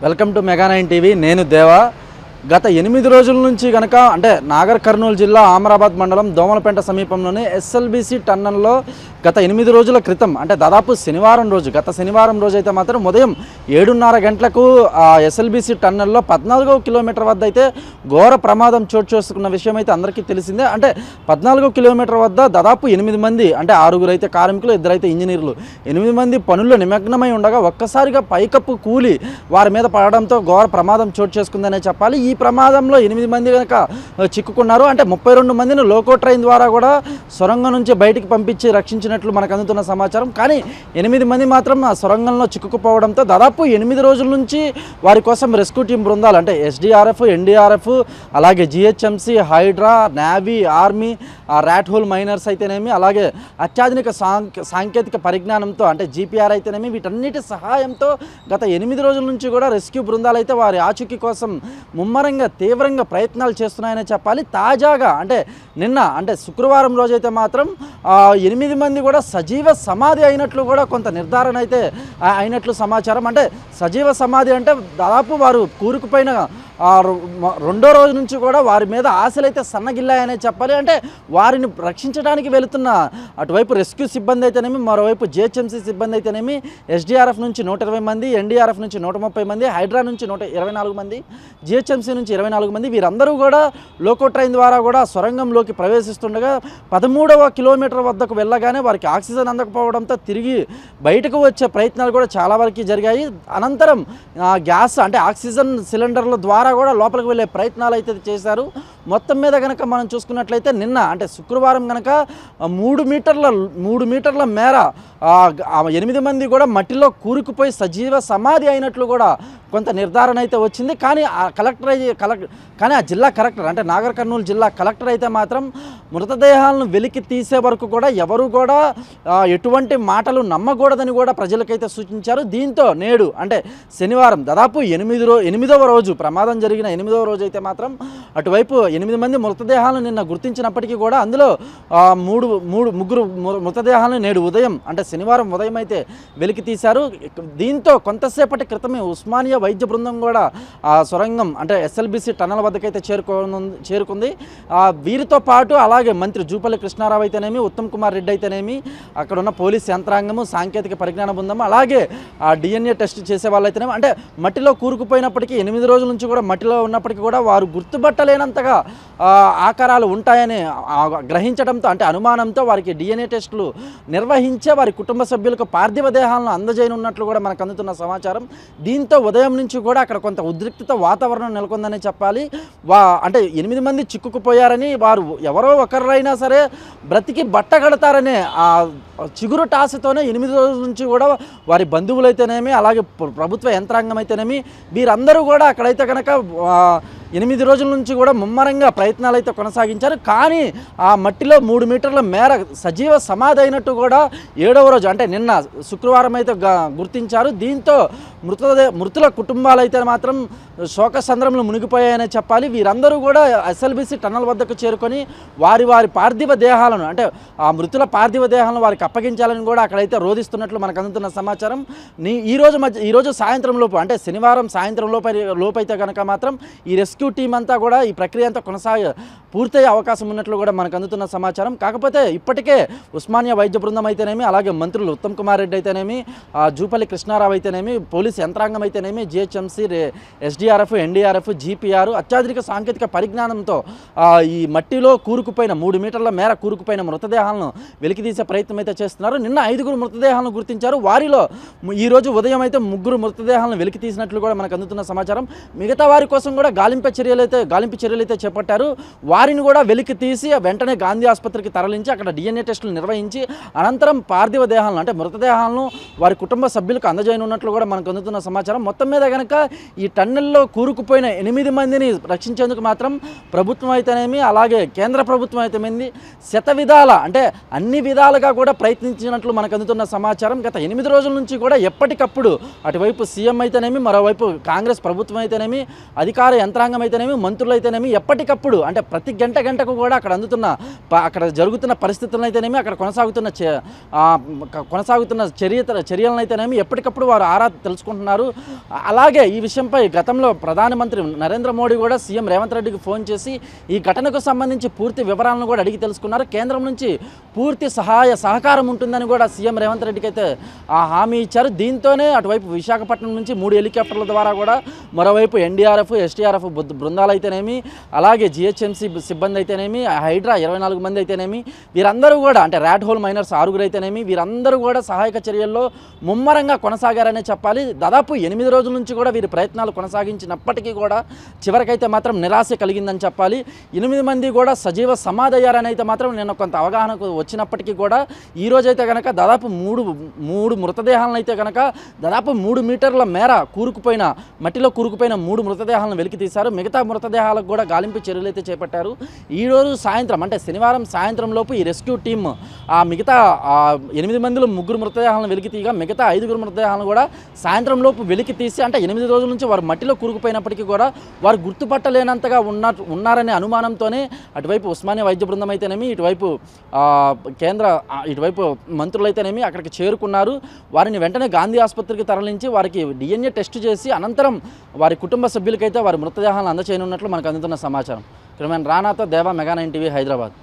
Welcome to మెగా9 TV. నేను దేవా. గత 8 రోజుల నుంచి కనుక అంటే నాగర్ కర్నూలు జిల్లా ఆమరాబాద్ మండలం దోమలపేట సమీపంలోని ఎస్ఎల్బీసీ టన్నల్లో గత 8 రోజుల క్రితం అంటే దాదాపు గత శనివారం రోజు అయితే మాత్రం ఉదయం 7:30 గంటలకు ఎస్ఎల్బీసీ టన్నల్లో 14వ కిలోమీటర్ వద్ద అయితే ఘోర ప్రమాదం చోటు చేసుకున్న విషయం అయితే అందరికీ తెలిసిందే. అంటే 14వ కిలోమీటర్ వద్ద దాదాపు 8 మంది అంటే 6 అయితే కార్మికులు, 2 అయితే ఇంజనీర్లు, 8 మంది పనుల్లో నిమగ్నమై ఉండగా ఒక్కసారిగా పైకప్పు కూలి వారి మీద పడడంతో ఘోర ప్రమాదం చోటు చేసుకుందనే చెప్పాలి. ఈ ప్రమాదంలో 8 మంది కనుక చిక్కుకున్నారు. అంటే 32 మందిని లోకో ట్రైన్ ద్వారా కూడా సొరంగం నుంచి బయటికి పంపించి రక్షించినట్లు మనకు అందుతున్న సమాచారం. కానీ 8 మంది మాత్రం ఆ సొరంగంలో చిక్కుకుపోవడంతో దాదాపు 8 రోజుల నుంచి వారి కోసం రెస్క్యూ టీం బృందాలు అంటే ఎస్డీఆర్ఎఫ్, ఎన్డీఆర్ఎఫ్, అలాగే GHMC, HYDRAA, navy, army, rat hole miners అయితేనేమి, అలాగే అత్యాధునిక సాంకేతిక పరిజ్ఞానంతో అంటే జీపీఆర్ అయితేనేమి, వీటన్నిటి సహాయంతో గత 8 రోజుల నుంచి కూడా రెస్క్యూ బృందాలు అయితే వారి ఆచూకీ కోసం ముమ్మరంగా తీవ్రంగా ప్రయత్నాలు చేస్తున్నాయని చెప్పాలి. తాజాగా అంటే నిన్న అంటే శుక్రవారం రోజైతే మాత్రం 8 మంది కూడా సజీవ సమాధి అయినట్లు కూడా కొంత నిర్ధారణ అయితే అయినట్లు సమాచారం. అంటే సజీవ సమాధి అంటే దాదాపు వారు కూరుకుపోయిన రెండో రోజు నుంచి కూడా వారి మీద ఆశలు అయితే సన్నగిల్లాయనే చెప్పాలి. అంటే వారిని రక్షించడానికి వెళుతున్న అటువైపు రెస్క్యూ సిబ్బంది అయితేనేమి, మరోవైపు జిహెచ్ఎంసీ సిబ్బంది అయితేనేమి, ఎస్డీఆర్ఎఫ్ నుంచి 120 మంది, ఎన్డీఆర్ఎఫ్ నుంచి 130 మంది, హైడ్రా నుంచి 124 మంది, జిహెచ్ఎంసీ నుంచి 24 మంది, వీరందరూ కూడా లోకో ట్రైన్ ద్వారా కూడా సొరంగంలోకి ప్రవేశిస్తుండగా 13వ కిలోమీటర్ వద్దకు వెళ్ళగానే వారికి ఆక్సిజన్ అందకపోవడంతో తిరిగి బయటకు వచ్చే ప్రయత్నాలు కూడా చాలా వరకు జరిగాయి. అనంతరం గ్యాస్ అంటే ఆక్సిజన్ సిలిండర్ల ద్వారా కూడా లోపలికి వెళ్ళే ప్రయత్నాలు అయితే చేశారు. మొత్తం మీద కనుక మనం చూసుకున్నట్లయితే నిన్న అంటే శుక్రవారం కనుక 3 మీటర్ల మేర 8 మంది కూడా మట్టిలో కూరుకుపోయి సజీవ సమాధి అయినట్లు కూడా కొంత నిర్ధారణ అయితే వచ్చింది. కానీ ఆ జిల్లా కలెక్టర్ అంటే నాగర్ కర్నూలు జిల్లా కలెక్టర్ అయితే మాత్రం మృతదేహాలను వెలికి తీసే వరకు కూడా ఎవరు కూడా ఎటువంటి మాటలు నమ్మకూడదని కూడా ప్రజలకైతే సూచించారు. దీంతో నేడు అంటే శనివారం దాదాపు 8వ రోజు ప్రమాదం జరిగిన 8వ రోజు అయితే మాత్రం అటువైపు 8 మంది మృతదేహాలను నిన్న గుర్తించినప్పటికీ కూడా అందులో ముగ్గురు మృతదేహాలను నేడు ఉదయం అంటే శనివారం ఉదయం అయితే వెలికి తీశారు. దీంతో కొంతసేపటి క్రితమే ఉస్మానియా వైద్య బృందం కూడా ఆ సొరంగం అంటే ఎస్ఎల్బీసీ టన్నల్ వద్దకైతే చేరుకుంది. వీరితో పాటు అలాగే మంత్రి జూపల్లి కృష్ణారావు అయితేనేమి, ఉత్తమ్ కుమార్ రెడ్డి అయితేనేమి, అక్కడ ఉన్న పోలీస్ యంత్రాంగము, సాంకేతిక పరిజ్ఞాన బృందం, అలాగే ఆ డిఎన్ఏ టెస్ట్ చేసే వాళ్ళు అయితేనేమి అంటే మట్టిలో కూరుకుపోయినప్పటికీ 8 రోజుల నుంచి కూడా మట్టిలో ఉన్నప్పటికీ కూడా వారు గుర్తుపట్టలేనంతగా ఆకారాలు ఉంటాయని గ్రహించడంతో అంటే అనుమానంతో వారికి డిఎన్ఏ టెస్టులు నిర్వహించే వారి కుటుంబ సభ్యులకు పార్థివ దేహాలను అందజేయనున్నట్లు కూడా మనకు అందుతున్న సమాచారం. దీంతో ఉదయం నుంచి కూడా అక్కడ కొంత ఉద్రిక్తత వాతావరణం నెలకొందని చెప్పాలి. అంటే 8 మంది చిక్కుకుపోయారని వారు ఎవరో ఒకరైనా సరే బ్రతికి బట్టగడతారనే ఆ చిగురు టాసతోనే 8 రోజుల నుంచి కూడా వారి బంధువులైతేనేమి, అలాగే ప్రభుత్వ యంత్రాంగం అయితేనేమి, వీరందరూ కూడా అక్కడైతే కనుక 8 రోజుల నుంచి కూడా ముమ్మరంగా ప్రయత్నాలు అయితే కొనసాగించారు. కానీ ఆ మట్టిలో 3 మీటర్ల మేర సజీవ సమాధి అయినట్టు కూడా 7వ రోజు అంటే నిన్న శుక్రవారం అయితే గుర్తించారు. దీంతో మృతుల కుటుంబాలు అయితే మాత్రం శోక సంద్రంలో మునిగిపోయాయనే చెప్పాలి. వీరందరూ కూడా ఎస్ఎల్బీసీ టన్నల్ వద్దకు చేరుకొని వారి పార్థివ దేహాలను అంటే ఆ మృతుల పార్థివ దేహాలను వారికి అప్పగించాలని కూడా అక్కడైతే రోధిస్తున్నట్లు మనకు అందుతున్న సమాచారం. ఈరోజు సాయంత్రం లోపు అంటే శనివారం సాయంత్రం లోపు అయితే కనుక మాత్రం ఈ రెస్క్యూ టీం అంతా కూడా ఈ ప్రక్రియ అంతా పూర్తయ్యే అవకాశం ఉన్నట్లు కూడా మనకు అందుతున్న సమాచారం. కాకపోతే ఇప్పటికే ఉస్మానియా వైద్య బృందం అయితేనేమి, అలాగే మంత్రులు ఉత్తమ్ కుమార్ రెడ్డి అయితేనేమి, జూపల్లి కృష్ణారావు అయితేనేమి, పోలీస్ యంత్రాంగం అయితేనేమి, జిహెచ్ఎంసీ, ఎస్డీఆర్ఎఫ్, ఎన్డీఆర్ఎఫ్, జీపీఆర్ అత్యాధునిక సాంకేతిక పరిజ్ఞానంతో ఈ మట్టిలో కూరుకుపోయిన 3 మీటర్ల మేర కూరుకుపోయిన మృతదేహాలను వెలికితీసే ప్రయత్నం అయితే చేస్తున్నారు. నిన్న 5 మృతదేహాలను గుర్తించారు. వారిలో ఈరోజు ఉదయం అయితే 3 మృతదేహాలను వెలికి తీసినట్లు కూడా మనకు అందుతున్న సమాచారం. మిగతా వారి కోసం కూడా గాలింపు చర్యలు అయితే చేపట్టారు. వారిని కూడా వెలికి తీసి వెంటనే గాంధీ ఆసుపత్రికి తరలించి అక్కడ డిఎన్ఏ టెస్టులు నిర్వహించి అనంతరం పార్థివ దేహాలను అంటే మృతదేహాలను వారి కుటుంబ సభ్యులకు అందజేయనున్నట్లు కూడా మనకు అందుతున్న సమాచారం. మొత్తం మీద కనుక ఈ టన్నెల్లో కూరుకుపోయిన 8 మందిని రక్షించేందుకు మాత్రం ప్రభుత్వం అయితేనేమి, అలాగే కేంద్ర ప్రభుత్వం అయితేనేమి శతవిధాల అంటే అన్ని విధాలుగా కూడా ప్రయత్నించినట్లు మనకు అందుతున్న సమాచారం. గత 8 రోజుల నుంచి కూడా ఎప్పటికప్పుడు అటువైపు సీఎం అయితేనేమి, మరోవైపు కాంగ్రెస్ ప్రభుత్వం అయితేనేమి, అధికార యంత్రాంగం యంత్రాంగం అయితేనేమి, మంత్రులు అయితేనేమి ఎప్పటికప్పుడు అంటే ప్రతి గంటకు కూడా అక్కడ అందుతున్న అక్కడ జరుగుతున్న పరిస్థితులను అయితేనేమి, అక్కడ కొనసాగుతున్న చర్యలను అయితేనేమి ఎప్పటికప్పుడు వారు ఆరా తెలుసుకుంటున్నారు. అలాగే ఈ విషయంపై గతంలో ప్రధానమంత్రి నరేంద్ర మోడీ కూడా సీఎం రేవంత్ రెడ్డికి ఫోన్ చేసి ఈ ఘటనకు సంబంధించి పూర్తి వివరాలను కూడా అడిగి తెలుసుకున్నారు. కేంద్రం నుంచి పూర్తి సహకారం ఉంటుందని కూడా సీఎం రేవంత్ రెడ్డికి అయితే హామీ ఇచ్చారు. దీంతోనే అటువైపు విశాఖపట్నం నుంచి 3 హెలికాప్టర్ల ద్వారా కూడా మరోవైపు ఎన్డీఆర్ఎఫ్, ఎస్టీఆర్ఎఫ్ బృందాలు అయితేనేమి, అలాగే జిహెచ్ఎంసీ సిబ్బంది అయితేనేమి, హైడ్రా 24 మంది అయితేనేమి, వీరందరూ కూడా అంటే ర్యాట్ హోల్ మైనర్స్ 6 అయితేనేమి, వీరందరూ కూడా సహాయక చర్యల్లో ముమ్మరంగా కొనసాగారనే చెప్పాలి. దాదాపు 8 రోజుల నుంచి కూడా వీరి ప్రయత్నాలు కొనసాగించినప్పటికీ కూడా చివరికైతే మాత్రం నిరాశ కలిగిందని చెప్పాలి. 8 మంది కూడా సజీవ సమాధయ్యారని అయితే మాత్రం నిన్న కొంత అవగాహనకు వచ్చినప్పటికీ కూడా ఈ రోజైతే కనుక దాదాపు మూడు మృతదేహాలను అయితే కనుక దాదాపు 3 మీటర్ల మేర మట్టిలో కూరుకుపోయిన 3 మృతదేహాలను వెలికి తీశారు. మిగతా మృతదేహాలకు కూడా గాలింపు చర్యలు అయితే చేపట్టారు. ఈరోజు సాయంత్రం అంటే శనివారం సాయంత్రం లోపు ఈ రెస్క్యూ టీమ్ ఆ మిగతా 8 మందిలో 3 మృతదేహాలను వెలికి తీయగా మిగతా 5 మృతదేహాలను కూడా సాయంత్రం లోపు వెలికి తీసి అంటే 8 రోజుల నుంచి వారు మట్టిలో కూరుకుపోయినప్పటికీ కూడా వారు గుర్తుపట్టలేనంతగా ఉన్నారనే అనుమానంతోనే అటువైపు ఉస్మానియా వైద్య బృందం అయితేనేమి, ఇటువైపు మంత్రులు అయితేనేమి అక్కడికి చేరుకున్నారు. వారిని వెంటనే గాంధీ ఆసుపత్రికి తరలించి వారికి DNA టెస్ట్ చేసి అనంతరం వారి కుటుంబ సభ్యులకైతే వారి మృతదేహాలను అందచేయనున్నట్లు మనకు అందుతున్న సమాచారం. రానాతో దేవా, మెగా 9 టీవీ, హైదరాబాద్.